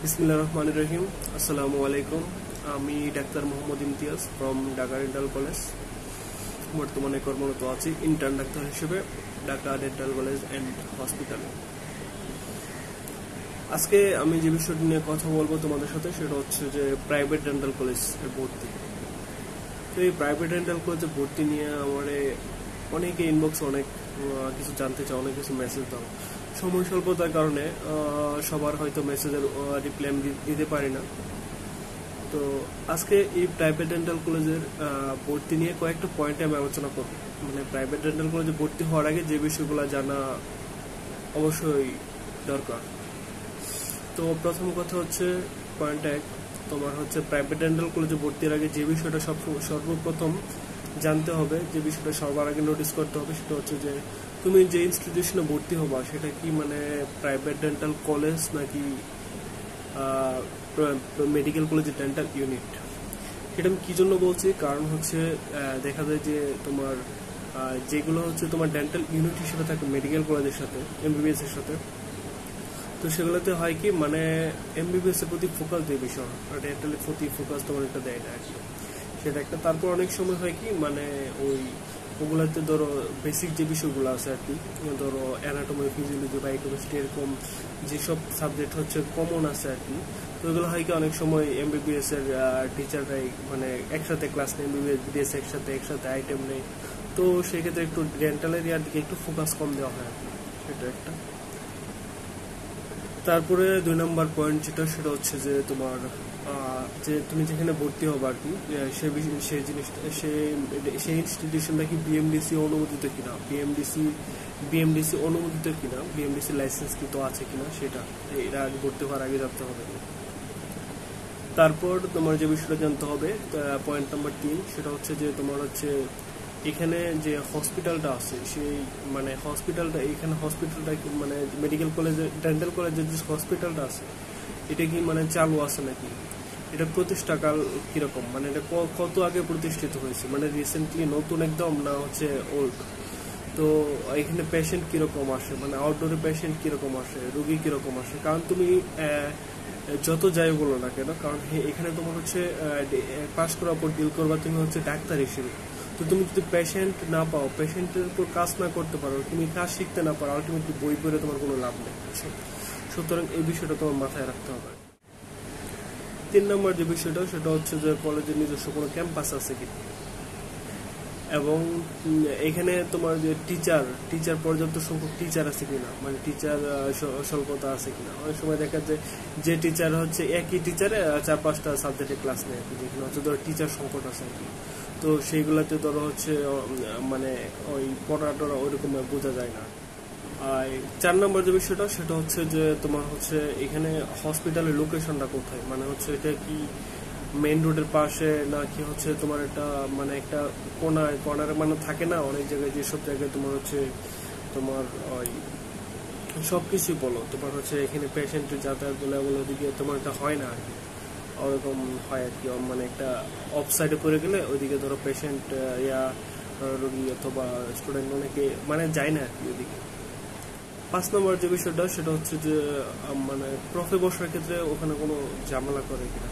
বিসমিল্লাহির রহমানির রহিম। আসসালামু আলাইকুম। আমি doctor Mohammad Imtiaz from Dhaka dental college. বর্তমানে কর্মরত আছি ইন্টার্ন ডাক্তার হিসেবে ঢাকা ডেন্টাল কলেজ অ্যান্ড হসপিটালে। আজকে আমি যে বিষয়টি নিয়ে কথা বলবো তোমাদের সাথে সেটা হচ্ছে যে প্রাইভেট ডেন্টাল কলেজের ভর্তি। তো এই প্রাইভেট ডেন্টাল কলেজে ভর্তি নিয়ে আমার অনেকে ইনবক্স অনেক কিছু জানতে চাও, অনেক কিছু মেসেজ দাও। সময় স্বল্পতার কারণে সবার হয়তো মেসেজের রিপ্লাই আমি দিতে পারি না। তো আজকে এই প্রাইভেট ডেন্টাল কলেজের ভর্তি নিয়ে কয়েকটা পয়েন্টে আমি আলোচনা করব। মানে প্রাইভেট ডেন্টাল কলেজে ভর্তি হওয়ার আগে যে বিষয়গুলো জানা অবশ্যই দরকার। তো প্রথম কথা হচ্ছে পয়েন্ট 1, তোমার হচ্ছে প্রাইভেট ডেন্টাল কলেজে ভর্তির আগে যে বিষয়টা সর্বপ্রথম জানতে হবে, যে বিষয়টা সবার আগে নোটিস করতে হবে, সেটা হচ্ছে যে তুমি যে ইনস্টিটিউশনে ভর্তি হবা সেটা কি মানে প্রাইভেট ডেন্টাল কলেজ নাকি মেডিকেল কলেজের ডেন্টাল ইউনিট। এটা আমি কি জন্য বলছি, কারণ হচ্ছে দেখা যায় যে তোমার যেগুলো হচ্ছে তোমার ডেন্টাল ইউনিট হিসেবে থাকে মেডিকেল কলেজের সাথে, এমবিবিএস এর সাথে, তো সেগুলোতে হয় কি মানে এমবিবিএস এর প্রতি ফোকাস দেয় বিষয়, আর ডেন্টালের প্রতি ফোকাস তোমার একটা দেয় না একদম, সেটা একটা। তারপর অনেক সময় হয় কি মানে ওগুলাতে ধরো বেসিক যে বিষয়গুলো আছে আর কি, ধরো অ্যানাটমি, ফিজিওলজি বা ইকোনমিক্স এরকম যেসব সাবজেক্ট হচ্ছে কমন আছে আর কি, তো এগুলো হয় কি অনেক সময় এমবিবিএস এর টিচাররাই মানে একসাথে ক্লাস নেই, এমবিবিএস বিডিএস একসাথে আইটেম নেই, তো সেক্ষেত্রে একটু ডেন্টালের ইয়ার দিকে একটু ফোকাস কম দেওয়া হয় আর কি, সেটা একটা। তারপরে 2 নম্বর পয়েন্ট যেটা, সেটা হচ্ছে যে তোমার যে তুমি যেখানে ভর্তি হবো আর কি, সেই জিনিসটা সেই ইনস্টিটিউশনটা কি বিএমডিসি অনুমোদিত কিনা, বিএমডিসি অনুমোদিত কিনা, বিএমডিসি লাইসেন্স কিন্তু আছে কিনা, সেটা এরা আগে ভর্তি হওয়ার আগে জানতে হবে। তারপর তোমার যে বিষয়টা জানতে হবে পয়েন্ট নাম্বার 3, সেটা হচ্ছে যে তোমার হচ্ছে এখানে যে হসপিটালটা আছে সেই মানে হসপিটালটা, এখানে হসপিটালটা মানে মেডিকেল কলেজের ডেন্টাল কলেজের যে হসপিটালটা আছে এটা কি মানে চালু আছে নাকি, এটা প্রতিষ্ঠাকাল কিরকম, মানে এটা কত আগে প্রতিষ্ঠিত হয়েছে, মানে রিসেন্টলি নতুন একদম না হচ্ছে ওল্ড। তো এখানে পেশেন্ট কিরকম আসে, মানে আউটডোরে পেশেন্ট কিরকম আসে, রোগী কিরকম আসে, কারণ তুমি যত যাই বলো না কেন, কারণ এখানে তোমার হচ্ছে পাস করার পর ডিল করবা তুমি হচ্ছে ডাক্তার হিসেবে। তো তুমি যদি পেশেন্ট না পাও, পেশেন্টের উপর কাজ না করতে পারো, তুমি কাজ শিখতে না পারো, আলটিমেটলি বই পড়ে তোমার কোনো লাভ নেই। সুতরাং এই বিষয়টা তোমার মাথায় রাখতে হবে। 3 নম্বর যে বিষয়টা, সেটা হচ্ছে যে কলেজের নিজস্ব কোনো ক্যাম্পাস আছে কি, এবং এখানে তোমার যে টিচার পর্যাপ্ত সংখ্যক টিচার আছে কিনা, মানে টিচার স্বল্পতা আছে কিনা। অনেক সময় দেখা যায় যে টিচার হচ্ছে একই টিচারে 4-5টা সাবজেক্টে ক্লাস নেয়, যেখানে হচ্ছে ধরো টিচার সংকট আছে আর কি, তো সেইগুলাতে ধরো হচ্ছে মানে ওই পড়াটা ওইরকম বোঝা যায় না। আর 4 নম্বর যে বিষয়টা, সেটা হচ্ছে যে তোমার হচ্ছে এখানে হসপিটালের লোকেশনটা কোথায়, মানে হচ্ছে এটা কি মেইন রোডের পাশে নাকি হচ্ছে তোমার মানে একটা কর্নারে মানে থাকে না অনেক জায়গায়, যেসব জায়গায় তোমার হচ্ছে তোমার ওই সবকিছুই বলো তোমার হচ্ছে এখানে পেশেন্টের যাতায়াত বলে ওদিকে তোমার এটা হয় না আর কি, ওরকম হয় আর কি, মানে একটা অফ সাইডে পড়ে গেলে ওইদিকে ধরো পেশেন্ট রোগী অথবা স্টুডেন্ট অনেকে মানে যায় না আর কি ওইদিকে। 5 নম্বর যে বিষয়টা, সেটা হচ্ছে যে মানে প্রফে বসার ক্ষেত্রে ওখানে কোনো ঝামেলা করে কিনা।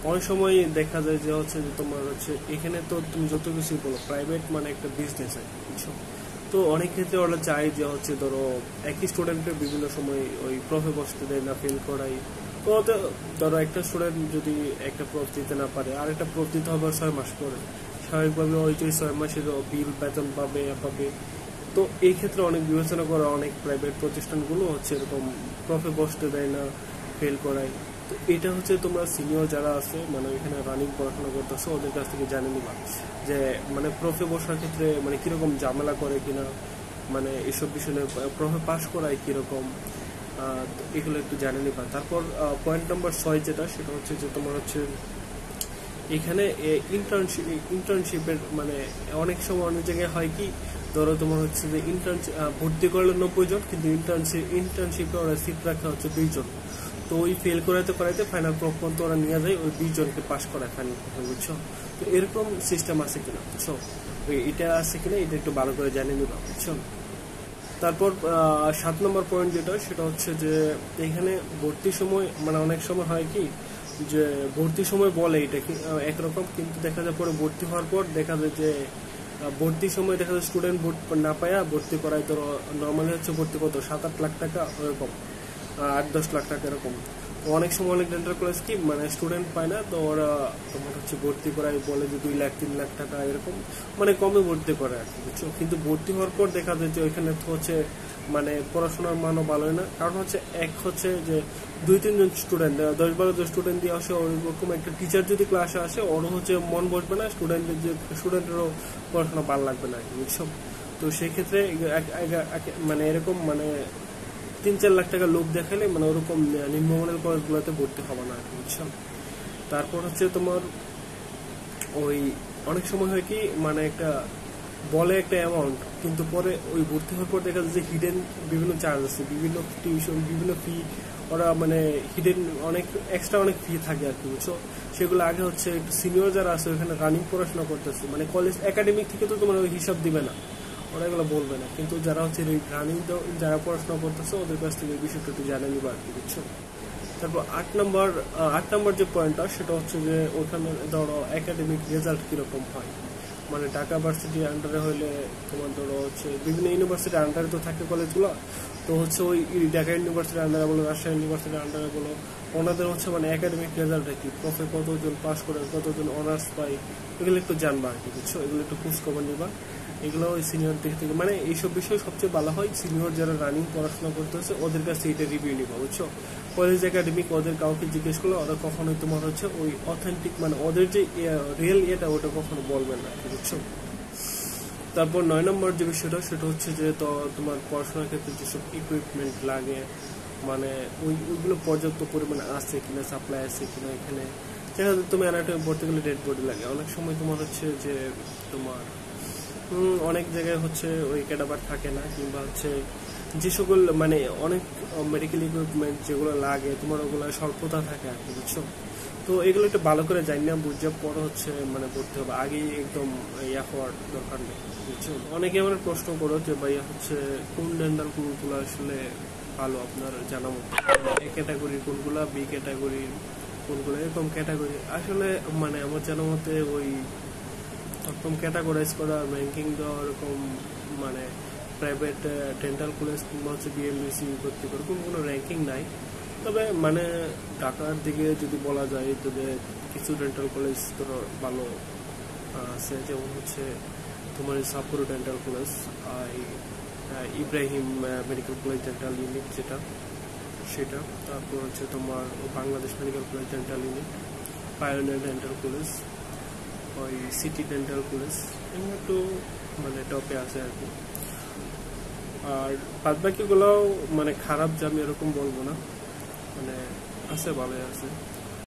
অনেক সময় দেখা যায় যে হচ্ছে যে তোমার হচ্ছে এখানে তো তুমি যত কিছুই বলো প্রাইভেট মানে একটা বিজনেস আর বুঝছো, তো অনেক ক্ষেত্রে ওরা চায় যে হচ্ছে ধরো একই স্টুডেন্টের বিভিন্ন সময় ওই প্রফে বসতে দেয় না, ফেল করাই। তো ধরো একটা স্টুডেন্ট যদি একটা প্রফ দিতে না পারে, আর একটা প্রফ দিতে হবে 6 মাস পরে, স্বাভাবিকভাবে ওই যে 6 মাসের বিল বেতন পাবে। তো এই ক্ষেত্রে অনেক বিবেচনা করা অনেক প্রাইভেট প্রতিষ্ঠানগুলো হচ্ছে এরকম প্রফে বসতে দেয় না, ফেল করায়। তো এটা হচ্ছে তোমরা সিনিয়র যারা আছে মানে এখানে রানিং পড়াশোনা করতেছো ওদের কাছ থেকে জানে নিবা যে মানে প্রফে বসার ক্ষেত্রে মানে কিরকম ঝামেলা করে কিনা, মানে এসব বিষয়ে প্রফে পাস করায় কিরকম, এগুলো একটু জানে নিবা। তারপর পয়েন্ট নাম্বার 6 যেটা, সেটা হচ্ছে যে তোমার হচ্ছে এখানে ইন্টার্নশিপের মানে অনেক সময় অনেক জায়গায় হয় কি, ধরো তোমার হচ্ছে যে ভর্তি করলে 90 জন, কিন্তু ইন্টার্নশিপে ওরা সিট রাখা হচ্ছে 2 জন, তো ওই ফেল করাইতে ফাইনাল পর্যন্ত ওরা নিয়ে যায়, ওই 2 জনকে পাস করায় ফাইনাল পর্যন্ত, বুঝছো। তো এরকম সিস্টেম আছে কিনা বুঝছো, এটা আছে কিনা এটা একটু ভালো করে জানিয়ে নিবা, বুঝছো। তারপর 7 নম্বর পয়েন্ট যেটা, সেটা হচ্ছে যে এখানে ভর্তির সময় মানে অনেক সময় হয় কি যে ভর্তির সময় বলে এটা একরকম, কিন্তু দেখা যায় পরে ভর্তি হওয়ার পর দেখা যায় যে ভর্তির সময় দেখা যায় স্টুডেন্ট না পায়া ভর্তি করায়, ধরো নর্মালি হচ্ছে ভর্তি কত 7-8 লাখ টাকা, ওরকম 8-10 লাখ টাকা এরকম। অনেক সময় অনেক ডেন্টাল কলেজ কি মানে স্টুডেন্ট পায় না, তো ওরা তোমার হচ্ছে ভর্তি করায় বলে যে 2 লাখ 3 লাখ টাকা এরকম, মানে কমে ভর্তি করে আর কি, বুঝছো। কিন্তু ভর্তি হওয়ার পর দেখা যায় যে ওইখানে হচ্ছে মানে পড়াশোনার মানও ভালো হয় না। কারণ হচ্ছে এক হচ্ছে যে 2-3 জন স্টুডেন্ট 10-12 জন স্টুডেন্ট দিয়ে আসে, ওইরকম একটা টিচার যদি ক্লাসে আসে ওরও হচ্ছে মন বসবে না, স্টুডেন্টেরও পড়াশোনা ভালো লাগবে না আর কি, বুঝছো। তো সেই ক্ষেত্রে মানে এরকম মানে 3-4 লাখ টাকা লোক দেখালে মানে ওরকম নিম্নমানের কলেজগুলোতে ভর্তি হবে না, বুঝছো। তারপর হচ্ছে তোমার ওই অনেক সময় হয় কি মানে একটা বলে একটা অ্যামাউন্ট, কিন্তু পরে ওই ভর্তি হওয়ার পর দেখা যায় যে হিডেন বিভিন্ন চার্জ আছে, বিভিন্ন টিউশন, বিভিন্ন ফি, ওরা মানে হিডেন অনেক এক্সট্রা অনেক ফি থাকে আর কি, বুঝছো। সেগুলো আগে হচ্ছে একটু সিনিয়র যারা আছে ওখানে রানিং পড়াশোনা করতেছে, মানে কলেজ একাডেমিক থেকে তো তোমার ওই হিসাব দিবে না, ওরা এগুলো বলবে না, কিন্তু যারা হচ্ছে রানিং যারা পড়াশোনা করতেছে ওদের কাছ থেকে এই বিষয়টা একটু জানে নিবা আর কি, বুঝছো। তারপর 8 নম্বর যে পয়েন্টটা, সেটা হচ্ছে যে ওখানে ধরো একাডেমিক রেজাল্ট কিরকম হয়, মানে ঢাকা ভার্সিটির আন্ডারে হইলে তোমার ধরো হচ্ছে বিভিন্ন ইউনিভার্সিটির আন্ডারে তো থাকে কলেজগুলো, তো হচ্ছে ওই ঢাকা ইউনিভার্সিটির আন্ডারে বলো, রাজশাহী ইউনিভার্সিটির আন্ডারে বলো, ওনাদের হচ্ছে মানে একাডেমিক রেজাল্টটা কি, প্রফে কতজন পাস করে, কতজন অনার্স পায়, এগুলো একটু জানবা আর কি, বুঝছো। এগুলো একটু খোঁজ খবর নিবা, এগুলো ওই সিনিয়র দিক থেকে মানে এইসব বিষয় সবচেয়ে ভালো হয় সিনিয়র যারা রানিং পড়াশোনা করতেছে ওদের কাছে এটা রিভিউ নিবা, বুঝছো। কলেজ একাডেমিক ওদের কাউকে জিজ্ঞেস করলে ওরা কখনোই তোমার হচ্ছে ওই অথেন্টিক মানে ওদের যে রিয়েল ইয়েটা ওটা কখনো বলবেন না, বুঝছো। তারপর 9 নম্বর যে বিষয়টা, সেটা হচ্ছে যে তো তোমার পড়াশোনার ক্ষেত্রে যেসব ইকুইপমেন্ট লাগে মানে ওইগুলো পর্যাপ্ত পরিমাণে আছে কিনা, সাপ্লাই আছে কিনা, এখানে যেটা তুমি অ্যানাটমি পড়তে গেলে ডেড বডি লাগে, অনেক সময় তোমার হচ্ছে যে তোমার অনেক জায়গায় হচ্ছে ওই ক্যাডাবার থাকে না, কিংবা হচ্ছে যে সকল মানে অনেক মেডিকেল ইকুইপমেন্ট যেগুলো লাগে তোমার ওগুলো স্বল্পতা থাকে আর কি, বুঝছো। তো এগুলো একটু ভালো করে জানি না বুঝে পরে হচ্ছে মানে পড়তে হবে, আগেই একদম ইয়া হওয়ার দরকার নেই, বুঝছো। অনেকে আমার প্রশ্ন করো যে ভাইয়া হচ্ছে কোন ডেন্টাল কোনগুলো আসলে ভালো আপনার জানা মতো, এ ক্যাটাগরির কোনগুলা, বি ক্যাটাগরির কোনগুলো, এরকম ক্যাটাগরি আসলে মানে আমার জানা মতে ওই একদম ক্যাটাগরাইজ করা র্যাঙ্কিং দেওয়া এরকম মানে প্রাইভেট ডেন্টাল কলেজ কিংবা হচ্ছে বিএমডিসি ভর্তি করে কোনো র্যাঙ্কিং নাই। তবে মানে ঢাকার দিকে যদি বলা যায় তবে কিছু ডেন্টাল কলেজ ধরো ভালো আছে, যেমন হচ্ছে তোমার Sapporo dental college, Ibrahim medical college dental unit যেটা সেটা, তারপর হচ্ছে তোমার Bangladesh medical college dental unit, pioneer dental college, ওই সিটি ডেন্টাল কলেজ, এগুলো একটু মানে টপে আছে আর কি। আর বাদ বাকিগুলোও মানে খারাপ যে আমি এরকম বলবো না, মানে আছে ভালোই আছে।